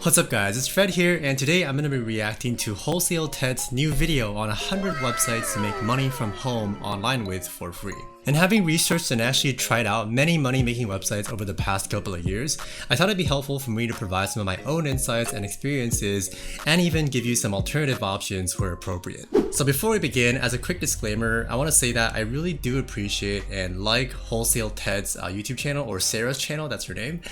What's up guys, it's Fred here, and today I'm going to be reacting to Wholesale Ted's new video on 100 websites to make money from home online with for free. And having researched and actually tried out many money-making websites over the past couple of years, I thought it'd be helpful for me to provide some of my own insights and experiences, and even give you some alternative options where appropriate. So before we begin, as a quick disclaimer, I want to say that I really do appreciate and like Wholesale Ted's YouTube channel, or Sarah's channel, that's her name,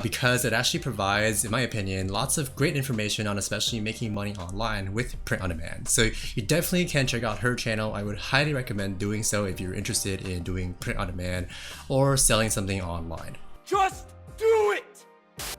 because it actually provides, in my opinion, lots of great information on especially making money online with print on demand. So you definitely can check out her channel. I would highly recommend doing so if you're interested in doing print on demand or selling something online. Just do it!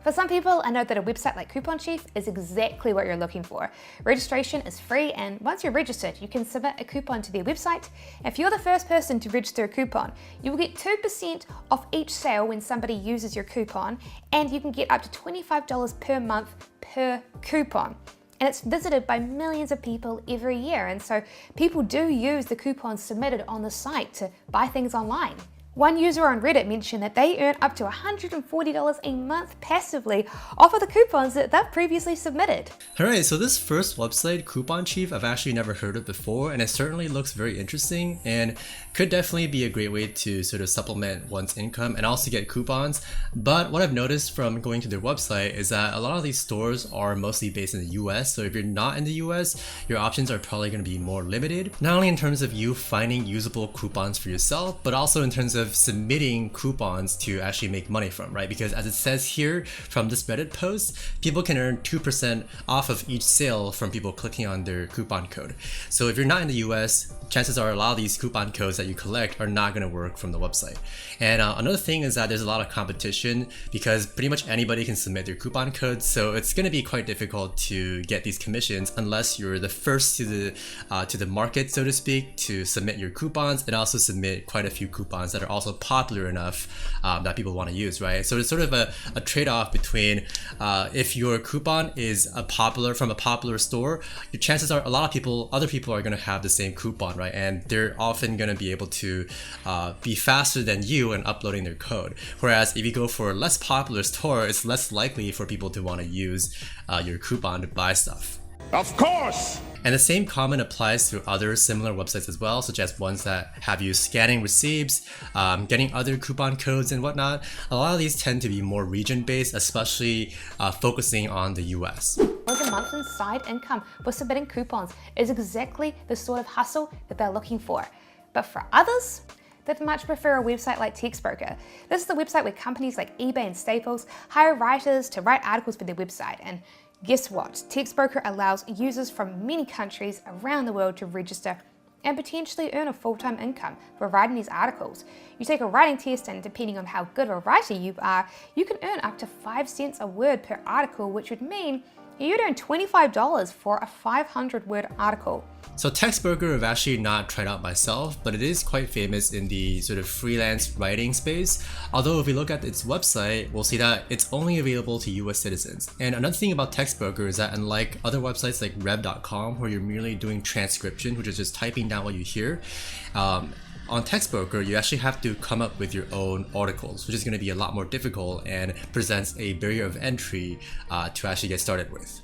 For some people, I know that a website like Coupon Chief is exactly what you're looking for. Registration is free, and once you're registered, you can submit a coupon to their website. If you're the first person to register a coupon, you will get 2% off each sale when somebody uses your coupon, and you can get up to $25 per month per coupon. And it's visited by millions of people every year, and so people do use the coupons submitted on the site to buy things online. One user on Reddit mentioned that they earn up to $140 a month passively off of the coupons that they've previously submitted. Alright, so this first website, Coupon Chief, I've actually never heard of before, and it certainly looks very interesting and could definitely be a great way to sort of supplement one's income and also get coupons. But what I've noticed from going to their website is that a lot of these stores are mostly based in the US, so if you're not in the US, your options are probably going to be more limited. Not only in terms of you finding usable coupons for yourself, but also in terms of submitting coupons to actually make money from, right? Because as it says here from this Reddit post, people can earn 2% off of each sale from people clicking on their coupon code. So if you're not in the US, chances are a lot of these coupon codes that you collect are not going to work from the website. And another thing is that there's a lot of competition because pretty much anybody can submit their coupon codes, so it's going to be quite difficult to get these commissions unless you're the first to the market, so to speak, to submit your coupons and also submit quite a few coupons that are also popular enough that people want to use, right? So it's sort of a trade-off between if your coupon is from a popular store, your chances are a lot of people, other people are going to have the same coupon, right? And they're often going to be able to be faster than you in uploading their code. Whereas if you go for a less popular store, it's less likely for people to want to use your coupon to buy stuff. Of course! And the same comment applies to other similar websites as well, such as ones that have you scanning receipts, getting other coupon codes and whatnot. A lot of these tend to be more region-based, especially focusing on the US. The monthly side income for submitting coupons is exactly the sort of hustle that they're looking for. But for others, they'd much prefer a website like Textbroker. This is the website where companies like eBay and Staples hire writers to write articles for their website. And guess what? Textbroker allows users from many countries around the world to register and potentially earn a full-time income for writing these articles. You take a writing test, and depending on how good of a writer you are, you can earn up to 5 cents a word per article, which would mean you'd earn $25 for a 500-word article. So Textbroker I've actually not tried out myself, but it is quite famous in the sort of freelance writing space. Although if we look at its website, we'll see that it's only available to US citizens. And another thing about Textbroker is that unlike other websites like rev.com, where you're merely doing transcription, which is just typing down what you hear, on Textbroker, you actually have to come up with your own articles, which is going to be a lot more difficult and presents a barrier of entry to actually get started with.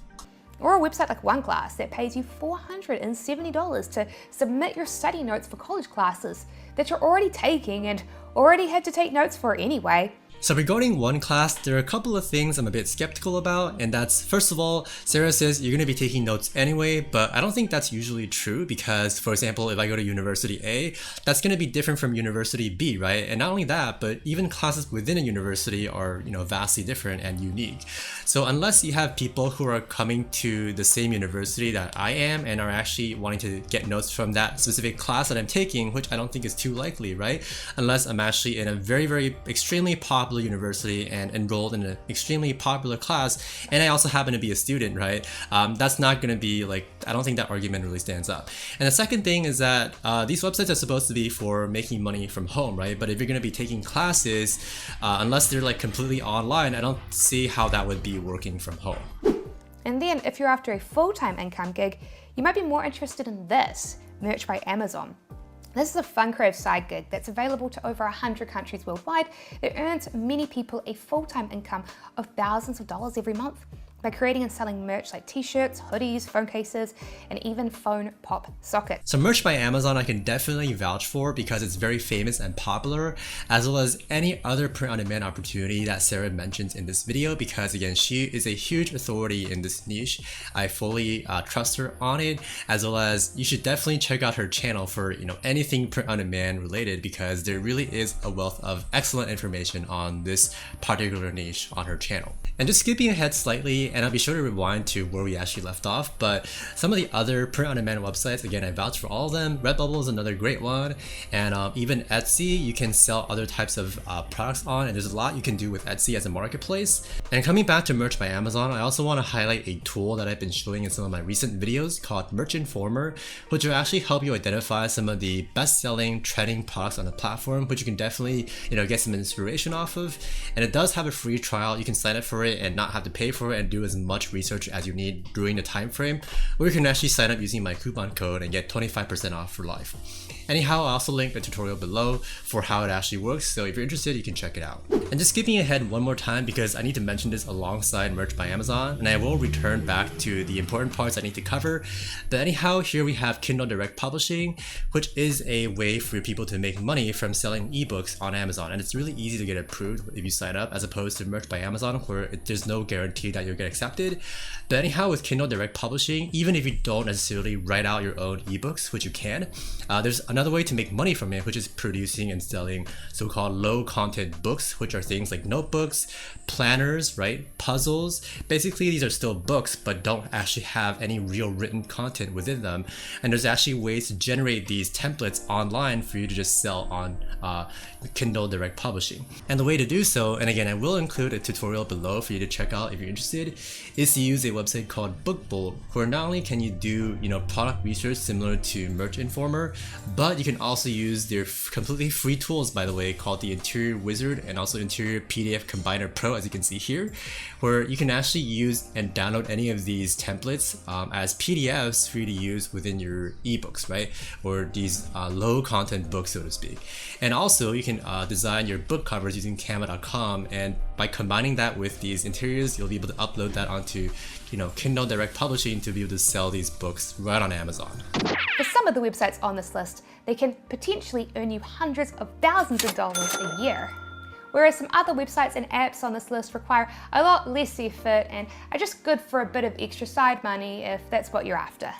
Or a website like OneClass that pays you $470 to submit your study notes for college classes that you're already taking and already had to take notes for anyway. So regarding OneClass, there are a couple of things I'm a bit skeptical about, and that's, first of all, Sarah says you're going to be taking notes anyway, but I don't think that's usually true because, for example, if I go to University A, that's going to be different from University B, right? And not only that, but even classes within a university are, vastly different and unique. So unless you have people who are coming to the same university that I am and are actually wanting to get notes from that specific class that I'm taking, which I don't think is too likely, right? Unless I'm actually in a very, very extremely popular university and enrolled in an extremely popular class, and I also happen to be a student, right? That's not going to be I don't think that argument really stands up. And the second thing is that these websites are supposed to be for making money from home, right? But if you're going to be taking classes, unless they're completely online, I don't see how that would be working from home. And then if you're after a full-time income gig, you might be more interested in this, Merch by Amazon. This is a fun creative side gig that's available to over 100 countries worldwide that earns many people a full-time income of thousands of dollars every month. by creating and selling merch like t-shirts, hoodies, phone cases, and even phone pop sockets. So merch by Amazon I can definitely vouch for because it's very famous and popular, as well as any other print-on-demand opportunity that Sarah mentions in this video, because again, she is a huge authority in this niche. I fully trust her on it, as well as you should definitely check out her channel for anything print-on-demand related, because there really is a wealth of excellent information on this particular niche on her channel. And just skipping ahead slightly, and I'll be sure to rewind to where we actually left off, but some of the other print-on-demand websites, again, I vouch for all of them. Redbubble is another great one, and even Etsy, you can sell other types of products on, and there's a lot you can do with Etsy as a marketplace. And coming back to merch by Amazon, I also want to highlight a tool that I've been showing in some of my recent videos called Merch Informer, which will actually help you identify some of the best-selling, trending products on the platform, which you can definitely get some inspiration off of. And it does have a free trial. You can sign up for it and not have to pay for it and do as much research as you need during the time frame, or you can actually sign up using my coupon code and get 25% off for life. Anyhow, I also linked a tutorial below for how it actually works, so if you're interested, you can check it out. And just skipping ahead one more time because I need to mention this alongside merch by Amazon, and I will return back to the important parts I need to cover. But anyhow, here we have Kindle Direct Publishing, which is a way for people to make money from selling ebooks on Amazon, and it's really easy to get approved if you sign up, as opposed to merch by Amazon where there's no guarantee that you'll get accepted. But anyhow, with Kindle Direct Publishing, even if you don't necessarily write out your own ebooks, which you can, there's another way to make money from it, which is producing and selling so-called low content books, which are things like notebooks, planners, right? Puzzles. Basically, these are still books, but don't actually have any real written content within them. And there's actually ways to generate these templates online for you to just sell on Kindle Direct Publishing. And the way to do so, and again, I will include a tutorial below for you to check out if you're interested, is to use a website called Bookbolt, where not only can you do product research similar to Merch Informer, but you can also use their completely free tools, by the way, called the Interior Wizard and also Interior PDF Combiner Pro, as you can see here, where you can actually use and download any of these templates as PDFs for you to use within your ebooks, right? Or these low content books, so to speak. And also you can design your book covers using canva.com, and by combining that with these interiors, you'll be able to upload that onto Kindle Direct Publishing to be able to sell these books right on Amazon. For some of the websites on this list, they can potentially earn you hundreds of thousands of dollars a year. Whereas some other websites and apps on this list require a lot less effort and are just good for a bit of extra side money if that's what you're after.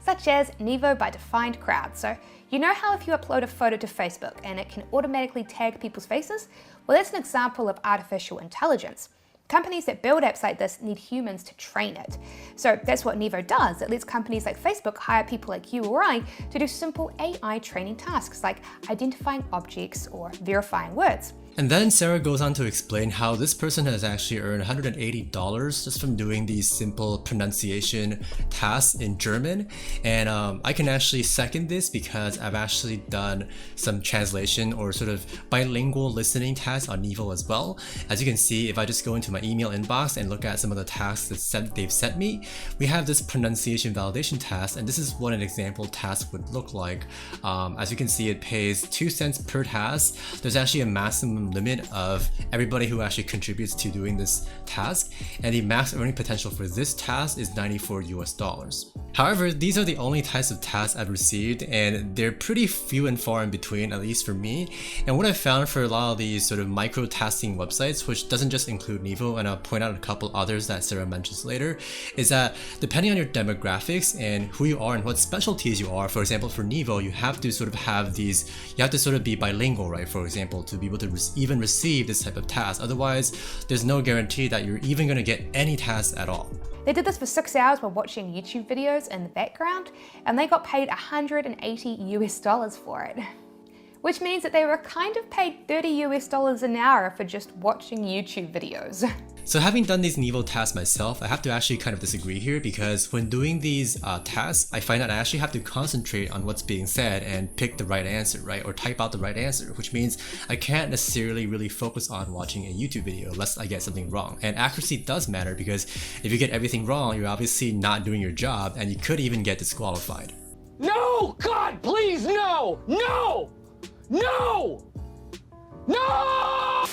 Such as Nevo by Defined Crowd. So you know how if you upload a photo to Facebook and it can automatically tag people's faces? Well, that's an example of artificial intelligence. Companies that build apps like this need humans to train it. So that's what Nevo does. It lets companies like Facebook hire people like you or I to do simple AI training tasks like identifying objects or verifying words. And then Sarah goes on to explain how this person has actually earned $180 just from doing these simple pronunciation tasks in German. And I can actually second this because I've actually done some translation or sort of bilingual listening tasks on Nevo as well. As you can see, if I just go into my email inbox and look at some of the tasks that they've sent me, we have this pronunciation validation task, and this is what an example task would look like. As you can see, it pays 2 cents per task. There's actually a maximum limit of everybody who actually contributes to doing this task, and the max earning potential for this task is $94 US. However, these are the only types of tasks I've received, and they're pretty few and far in between, at least for me. And what I found for a lot of these sort of micro tasking websites, which doesn't just include Nevo, and I'll point out a couple others that Sarah mentions later, is that depending on your demographics and who you are and what specialties you are, for example, for Nevo, you have to sort of have these, you have to sort of be bilingual, right? For example, to be able to even receive this type of task. Otherwise, there's no guarantee that you're even going to get any tasks at all. They did this for 6 hours while watching YouTube videos in the background, and they got paid $180 US for it. Which means that they were kind of paid $30 US an hour for just watching YouTube videos. So having done these Nevo tasks myself, I have to actually kind of disagree here, because when doing these tasks, I find that I actually have to concentrate on what's being said and pick the right answer, right? Or type out the right answer, which means I can't necessarily really focus on watching a YouTube video lest I get something wrong. And accuracy does matter, because if you get everything wrong, you're obviously not doing your job and you could even get disqualified. No! God, please, no! No! No! No!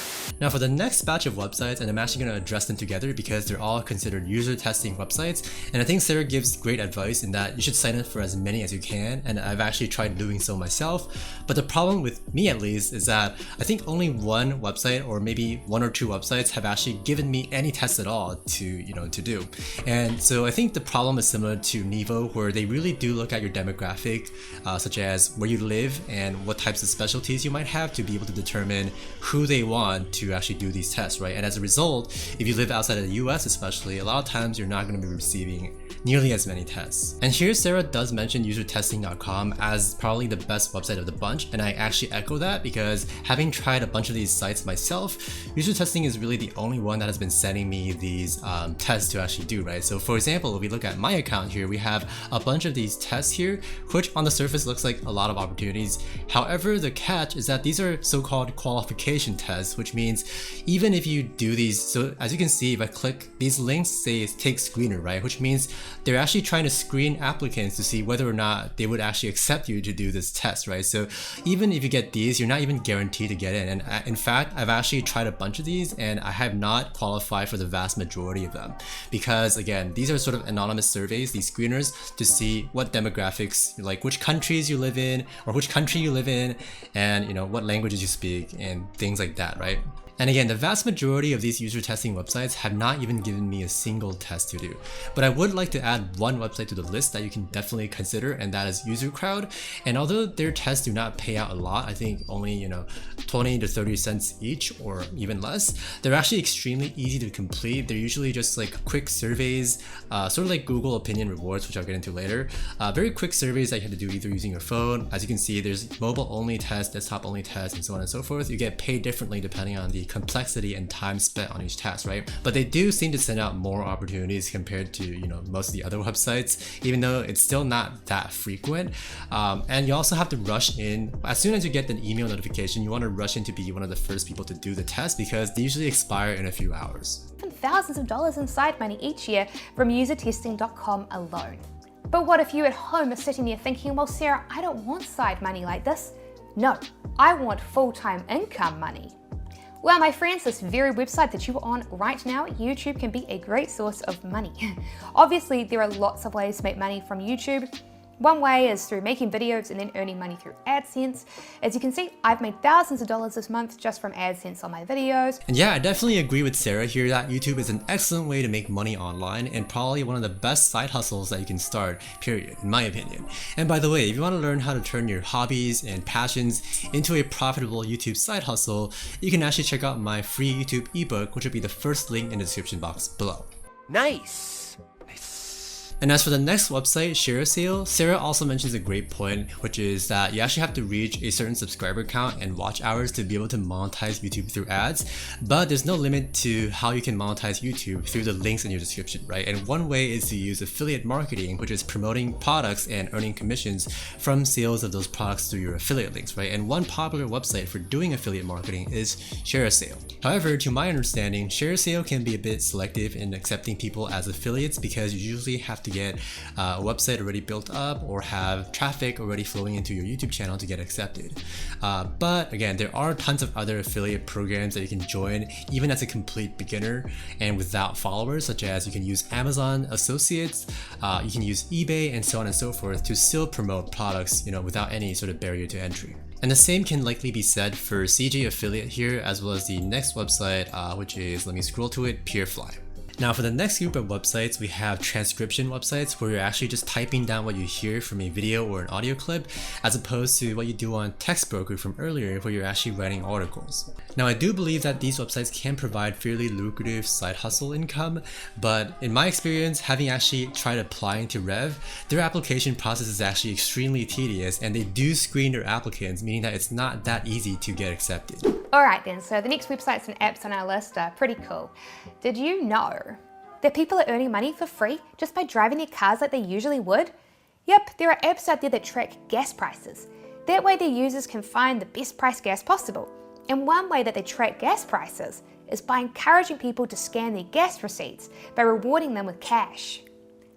Now for the next batch of websites, and I'm actually going to address them together because they're all considered user testing websites, and I think Sarah gives great advice in that you should sign up for as many as you can, and I've actually tried doing so myself. But the problem with me at least is that I think only one website or maybe one or two websites have actually given me any tests at all to do. And so I think the problem is similar to Nevo, where they really do look at your demographic, such as where you live and what types of specialties you might have to be able to determine who they want to actually do these tests, right? And as a result, if you live outside of the US especially, a lot of times you're not going to be receiving nearly as many tests. And here Sarah does mention usertesting.com as probably the best website of the bunch, and I actually echo that because having tried a bunch of these sites myself, user testing is really the only one that has been sending me these tests to actually do, right? So for example, if we look at my account here, we have a bunch of these tests here, which on the surface looks like a lot of opportunities. However, the catch is that these are so-called qualification tests, which means even if you do these, so as you can see, if I click these links, say take screener, right? Which means they're actually trying to screen applicants to see whether or not they would actually accept you to do this test, right? So even if you get these, you're not even guaranteed to get in. And in fact, I've actually tried a bunch of these and I have not qualified for the vast majority of them because again, these are sort of anonymous surveys, these screeners, to see what demographics, like which countries you live in or which country you live in and what languages you speak and things like that, right? And again, the vast majority of these user testing websites have not even given me a single test to do. But I would like to add one website to the list that you can definitely consider, and that is UserCrowd. And although their tests do not pay out a lot, I think only 20 to 30 cents each or even less, they're actually extremely easy to complete. They're usually just like quick surveys, sort of like Google Opinion Rewards, which I'll get into later. Very quick surveys that you have to do either using your phone. As you can see, there's mobile only tests, desktop only tests, and so on and so forth. You get paid differently depending on the complexity and time spent on each task, right? But they do seem to send out more opportunities compared to most of the other websites, even though it's still not that frequent. And you also have to rush in as soon as you get an email notification. You want to rush in to be one of the first people to do the test because they usually expire in a few hours. Thousands of dollars in side money each year from usertesting.com alone. But what if you at home are sitting there thinking, well, Sarah, I don't want side money like this. No, I want full-time income money. Well, my friends, this very website that you are on right now, YouTube, can be a great source of money. Obviously, there are lots of ways to make money from YouTube. One way is through making videos and then earning money through AdSense. As you can see, I've made thousands of dollars this month just from AdSense on my videos. And yeah, I definitely agree with Sarah here that YouTube is an excellent way to make money online and probably one of the best side hustles that you can start, period, in my opinion. And by the way, if you want to learn how to turn your hobbies and passions into a profitable YouTube side hustle, you can actually check out my free YouTube ebook, which will be the first link in the description box below. Nice. And as for the next website, ShareASale, Sarah also mentions a great point, which is that you actually have to reach a certain subscriber count and watch hours to be able to monetize YouTube through ads, but there's no limit to how you can monetize YouTube through the links in your description, right? And one way is to use affiliate marketing, which is promoting products and earning commissions from sales of those products through your affiliate links, right? And one popular website for doing affiliate marketing is ShareASale. However, to my understanding, ShareASale can be a bit selective in accepting people as affiliates because you usually have to get a website already built up or have traffic already flowing into your YouTube channel to get accepted. But again, there are tons of other affiliate programs that you can join even as a complete beginner and without followers, such as you can use Amazon Associates, you can use eBay, and so on and so forth to still promote products without any sort of barrier to entry. And the same can likely be said for CJ Affiliate here, as well as the next website, which is, let me scroll to it, Peerfly. Now for the next group of websites, we have transcription websites where you're actually just typing down what you hear from a video or an audio clip, as opposed to what you do on Textbroker from earlier where you're actually writing articles. Now I do believe that these websites can provide fairly lucrative side hustle income, but in my experience, having actually tried applying to Rev, their application process is actually extremely tedious and they do screen their applicants, meaning that it's not that easy to get accepted. Alright then, so the next websites and apps on our list are pretty cool. Did you know that people are earning money for free just by driving their cars like they usually would? Yep, there are apps out there that track gas prices. That way their users can find the best price gas possible. And one way that they track gas prices is by encouraging people to scan their gas receipts by rewarding them with cash.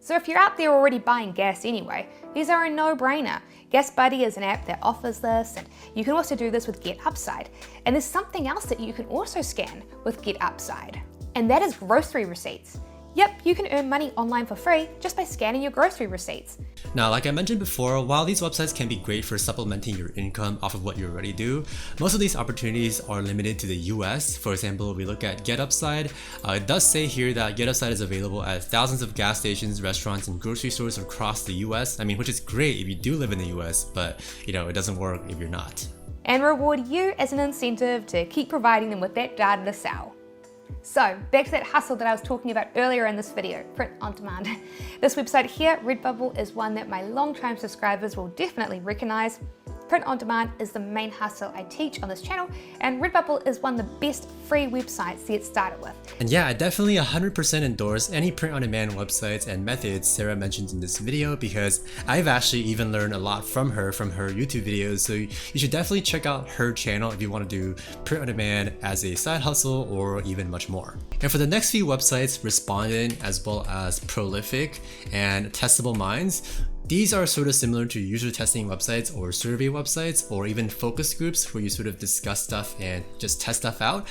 So if you're out there already buying gas anyway, these are a no-brainer. Gas Buddy is an app that offers this, and you can also do this with Get Upside. And there's something else that you can also scan with Get Upside, and that is grocery receipts. Yep, you can earn money online for free just by scanning your grocery receipts. Now, like I mentioned before, while these websites can be great for supplementing your income off of what you already do, most of these opportunities are limited to the US. For example, if we look at GetUpside, it does say here that GetUpside is available at thousands of gas stations, restaurants, and grocery stores across the US. I mean, which is great if you do live in the US, but it doesn't work if you're not. And reward you as an incentive to keep providing them with that data to sell. So back to that hustle that I was talking about earlier in this video, print on demand. This website here, Redbubble, is one that my long-time subscribers will definitely recognize. Print on demand is the main hustle I teach on this channel, and Redbubble is one of the best free websites to get started with. And yeah, I definitely 100% endorse any print on demand websites and methods Sarah mentions in this video, because I've actually even learned a lot from her YouTube videos. So you should definitely check out her channel if you want to do print on demand as a side hustle or even much more. And for the next few websites, Respondent as well as Prolific and Testable Minds, these are sort of similar to user testing websites or survey websites or even focus groups where you sort of discuss stuff and just test stuff out.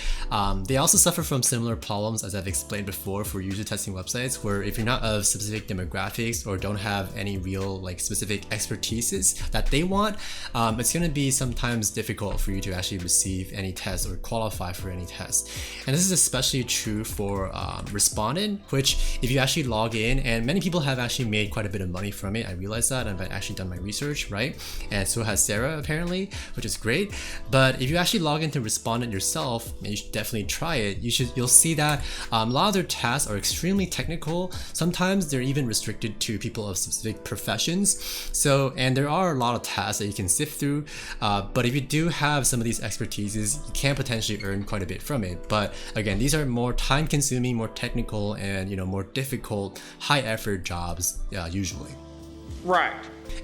They also suffer from similar problems as I've explained before for user testing websites, where if you're not of specific demographics or don't have any real specific expertises that they want, it's going to be sometimes difficult for you to actually receive any tests or qualify for any tests. And this is especially true for Respondent, which if you actually log in, and many people have actually made quite a bit of money from it, I realize that, and I've actually done my research, right? And so has Sarah apparently, which is great. But if you actually log into Respondent yourself, and you should definitely try it, you'll see that a lot of their tasks are extremely technical. Sometimes they're even restricted to people of specific professions. So, and there are a lot of tasks that you can sift through. But if you do have some of these expertises, you can potentially earn quite a bit from it. But again, these are more time-consuming, more technical, and more difficult, high-effort jobs usually. Right.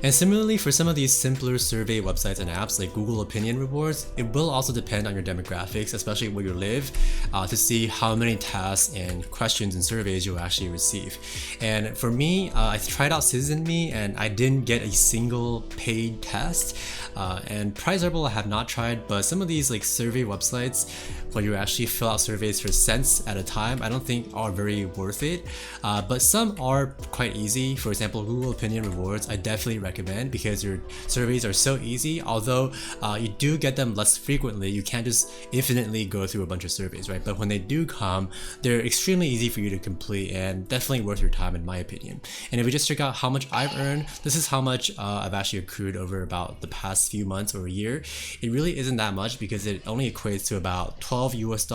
And similarly, for some of these simpler survey websites and apps like Google Opinion Rewards, it will also depend on your demographics, especially where you live, to see how many tasks and questions and surveys you'll actually receive. And for me, I tried out Citizen Me and I didn't get a single paid test. And Priceable I have not tried, but some of these survey websites where you actually fill out surveys for cents at a time, I don't think are very worth it. But some are quite easy. For example, Google Opinion Rewards, I definitely recommend because your surveys are so easy. Although you do get them less frequently, you can't just infinitely go through a bunch of surveys, right? But when they do come, they're extremely easy for you to complete and definitely worth your time in my opinion. And if we just check out how much I've earned, this is how much I've actually accrued over about the past few months or a year. It really isn't that much because it only equates to about $12 US,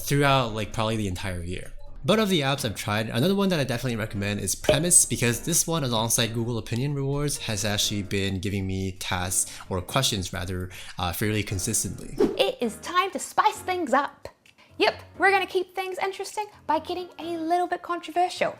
throughout probably the entire year. But of the apps I've tried, another one that I definitely recommend is Premise, because this one alongside Google Opinion Rewards has actually been giving me tasks or questions rather fairly consistently. It is time to spice things up. Yep, we're going to keep things interesting by getting a little bit controversial.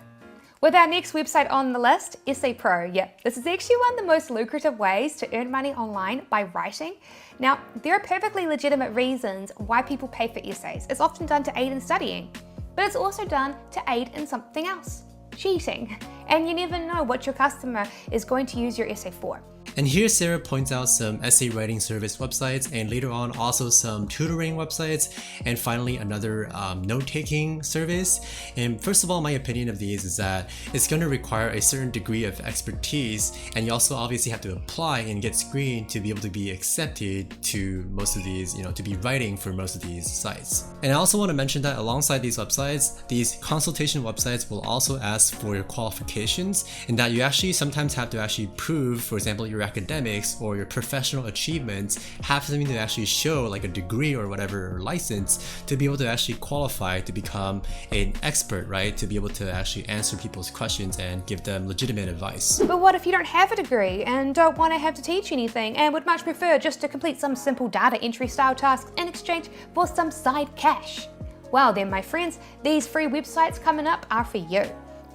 With our next website on the list, Essay Pro. Yep, this is actually one of the most lucrative ways to earn money online by writing. Now, there are perfectly legitimate reasons why people pay for essays. It's often done to aid in studying, but it's also done to aid in something else, cheating. And you never know what your customer is going to use your essay for. And here Sarah points out some essay writing service websites, and later on also some tutoring websites, and finally another note-taking service. And first of all, my opinion of these is that it's going to require a certain degree of expertise, and you also obviously have to apply and get screened to be able to be accepted to most of these, to be writing for most of these sites. And I also want to mention that alongside these websites, these consultation websites will also ask for your qualifications, and that you actually sometimes have to actually prove, for example, your academics or your professional achievements have something to actually show, like a degree or whatever, or license, to be able to actually qualify to become an expert, right? To be able to actually answer people's questions and give them legitimate advice. But what if you don't have a degree and don't want to have to teach anything and would much prefer just to complete some simple data entry style tasks in exchange for some side cash? Well then, my friends, these free websites coming up are for you.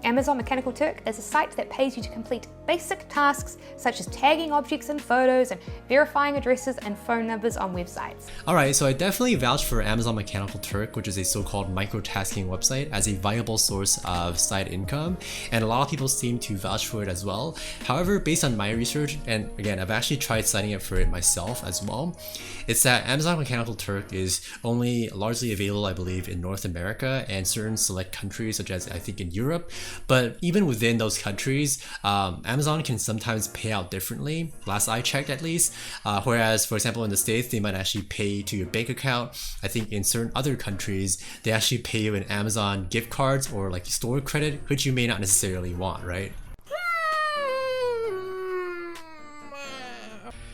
Amazon Mechanical Turk is a site that pays you to complete basic tasks such as tagging objects in photos and verifying addresses and phone numbers on websites. Alright, so I definitely vouch for Amazon Mechanical Turk, which is a so-called microtasking website, as a viable source of side income, and a lot of people seem to vouch for it as well. However, based on my research, and again, I've actually tried signing up for it myself as well, it's that Amazon Mechanical Turk is only largely available, I believe, in North America and certain select countries, such as I think in Europe. But even within those countries, Amazon can sometimes pay out differently, last I checked at least. Whereas, for example, in the States, they might actually pay to your bank account. I think in certain other countries, they actually pay you in Amazon gift cards or like store credit, which you may not necessarily want, right?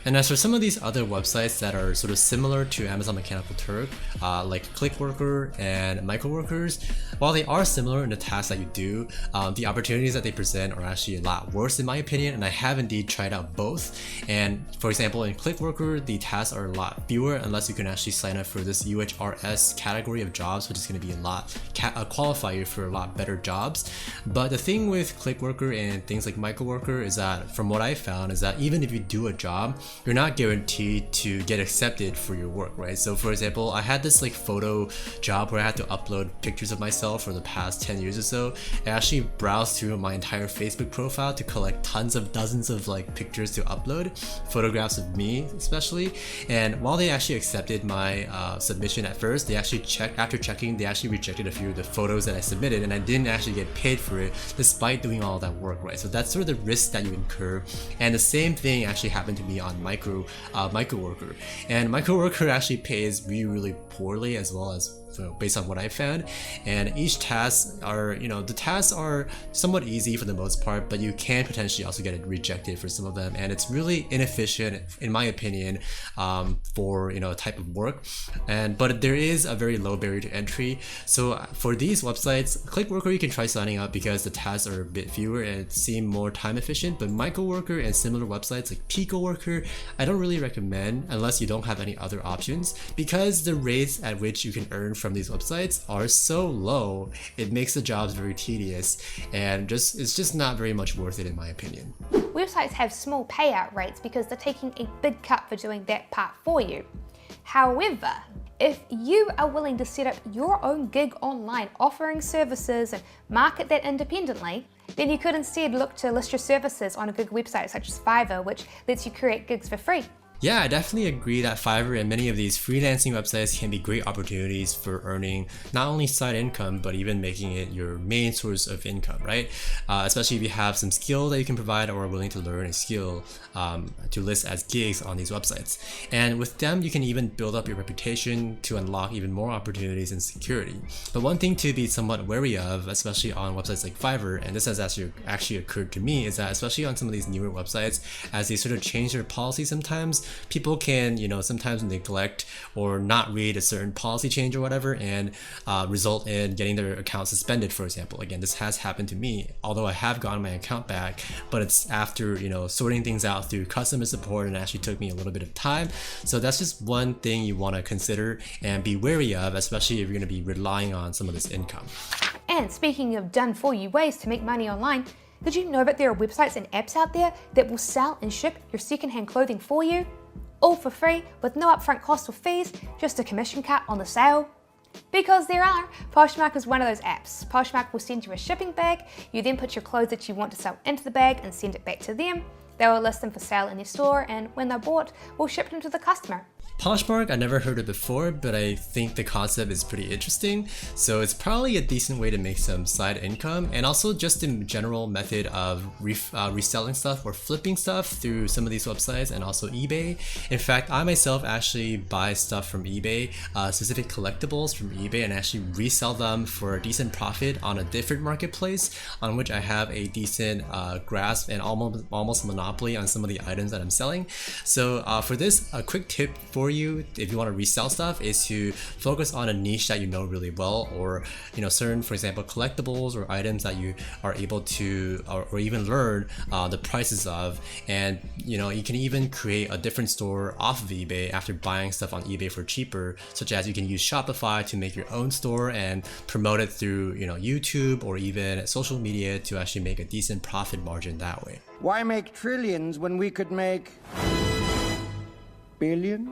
And as for some of these other websites that are sort of similar to Amazon Mechanical Turk, like Clickworker and Microworkers, while they are similar in the tasks that you do, the opportunities that they present are actually a lot worse in my opinion, and I have indeed tried out both. And for example, in Clickworker, the tasks are a lot fewer unless you can actually sign up for this UHRS category of jobs, which is going to be a lot qualify you for a lot better jobs. But the thing with Clickworker and things like Microworker is that, from what I found, is that even if you do a job, you're not guaranteed to get accepted for your work, right? So for example, I had this like photo job where I had to upload pictures of myself for the past 10 years or so. I actually browsed through my entire Facebook profile to collect dozens of like pictures to upload, photographs of me especially. And while they actually accepted my submission at first, they actually after checking, they actually rejected a few of the photos that I submitted, and I didn't actually get paid for it despite doing all that work, right? So that's sort of the risk that you incur. And the same thing actually happened to me on Microworker, and Microworker actually pays really poorly as well, as based on what I found. And each task are, the tasks are somewhat easy for the most part, but you can potentially also get it rejected for some of them, and it's really inefficient in my opinion for a type of work. But there is a very low barrier to entry. So for these websites, Clickworker, you can try signing up because the tasks are a bit fewer and it seem more time efficient. But Microworker and similar websites like Picoworker, I don't really recommend unless you don't have any other options, because the rates at which you can earn from these websites are so low, it makes the jobs very tedious, and it's just not very much worth it in my opinion. Websites have small payout rates because they're taking a big cut for doing that part for you. However, if you are willing to set up your own gig online offering services and market that independently, then you could instead look to list your services on a gig website such as Fiverr, which lets you create gigs for free. Yeah, I definitely agree that Fiverr and many of these freelancing websites can be great opportunities for earning not only side income, but even making it your main source of income, right? Especially if you have some skill that you can provide or are willing to learn a skill to list as gigs on these websites. And with them, you can even build up your reputation to unlock even more opportunities and security. But one thing to be somewhat wary of, especially on websites like Fiverr, and this has actually occurred to me, is that especially on some of these newer websites, as they sort of change their policy sometimes, people can, sometimes neglect or not read a certain policy change or whatever, and result in getting their account suspended, for example. Again, this has happened to me, although I have gotten my account back, but it's after, sorting things out through customer support, and it actually took me a little bit of time. So that's just one thing you want to consider and be wary of, especially if you're going to be relying on some of this income. And speaking of done-for-you ways to make money online, did you know that there are websites and apps out there that will sell and ship your secondhand clothing for you? All for free, with no upfront costs or fees, just a commission cut on the sale? Because there are. Poshmark is one of those apps. Poshmark will send you a shipping bag. You then put your clothes that you want to sell into the bag and send it back to them. They will list them for sale in their store, and when they're bought, we'll ship them to the customer. Poshmark, I never heard it before, but I think the concept is pretty interesting. So it's probably a decent way to make some side income, and also just a general method of reselling stuff or flipping stuff through some of these websites and also eBay. In fact, I myself actually buy stuff from eBay, specific collectibles from eBay, and actually resell them for a decent profit on a different marketplace on which I have a decent grasp and almost monopoly on some of the items that I'm selling. So for this, a quick tip for for you if you want to resell stuff is to focus on a niche that you know really well, or certain, for example, collectibles or items that you are able to or even learn the prices of. And you can even create a different store off of eBay after buying stuff on eBay for cheaper, such as you can use Shopify to make your own store and promote it through YouTube or even social media to actually make a decent profit margin that way. Why make trillions when we could make billions?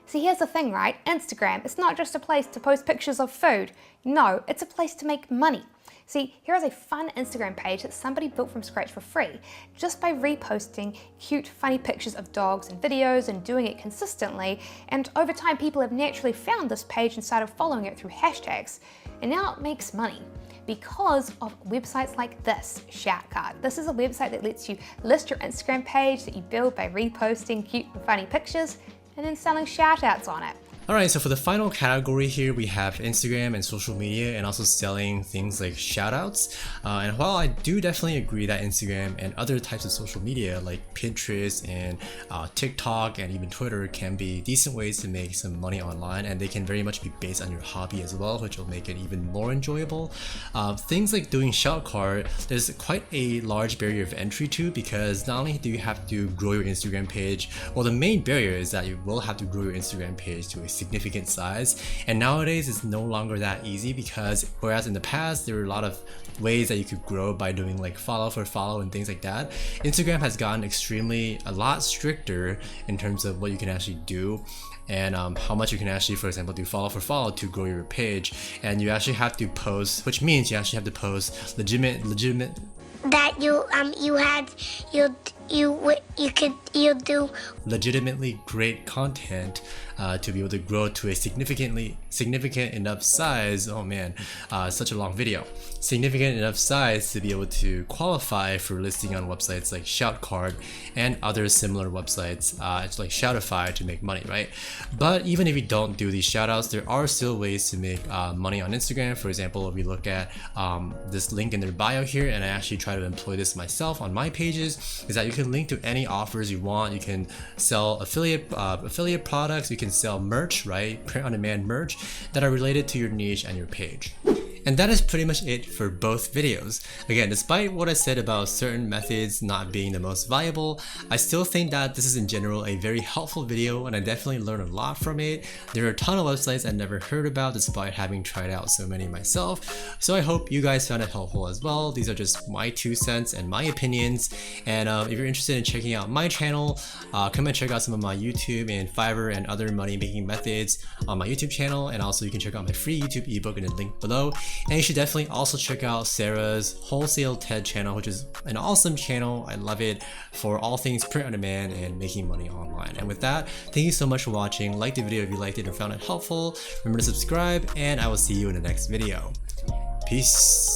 See, here's the thing, right? Instagram, it's not just a place to post pictures of food. No, it's a place to make money. See, here is a fun Instagram page that somebody built from scratch for free, just by reposting cute, funny pictures of dogs and videos and doing it consistently. And over time, people have naturally found this page and started following it through hashtags. And now it makes money because of websites like this, Shoutcard. This is a website that lets you list your Instagram page that you build by reposting cute and funny pictures and then selling shoutouts on it. Alright, so for the final category here, we have Instagram and social media, and also selling things like shoutouts. And while I do definitely agree that Instagram and other types of social media like Pinterest and TikTok and even Twitter can be decent ways to make some money online, and they can very much be based on your hobby as well, which will make it even more enjoyable. Things like doing Shoutcard, there's quite a large barrier of entry to, because not only do you have to grow your Instagram page, well, the main barrier is that you will have to grow your Instagram page to a significant size, and nowadays it's no longer that easy, because whereas in the past there were a lot of ways that you could grow by doing like follow for follow and things like that, Instagram has gotten a lot stricter in terms of what you can actually do and how much you can actually, for example, do follow for follow to grow your page. And you actually have to post, which means you actually have to post legitimate that you'll do legitimately great content to be able to grow to a significant enough size. Oh man, such a long video. Significant enough size to be able to qualify for listing on websites like Shoutcard and other similar websites like Shoutify to make money, right? But even if you don't do these shoutouts, there are still ways to make money on Instagram. For example, if we look at this link in their bio here, and I actually try to employ this myself on my pages, is that you can link to any offers you want. You can sell affiliate products, you can sell merch, right? Print on demand merch that are related to your niche and your page. And that is pretty much it for both videos. Again, despite what I said about certain methods not being the most viable, I still think that this is in general a very helpful video, and I definitely learned a lot from it. There are a ton of websites I never heard about despite having tried out so many myself. So I hope you guys found it helpful as well. These are just my 2 cents and my opinions. And if you're interested in checking out my channel, come and check out some of my YouTube and Fiverr and other money making methods on my YouTube channel. And also you can check out my free YouTube ebook in the link below. And you should definitely also check out Sarah's Wholesale Ted channel, which is an awesome channel. I love it for all things print on demand and making money online. And with that, thank you so much for watching. Like the video if you liked it or found it helpful. Remember to subscribe, and I will see you in the next video. Peace.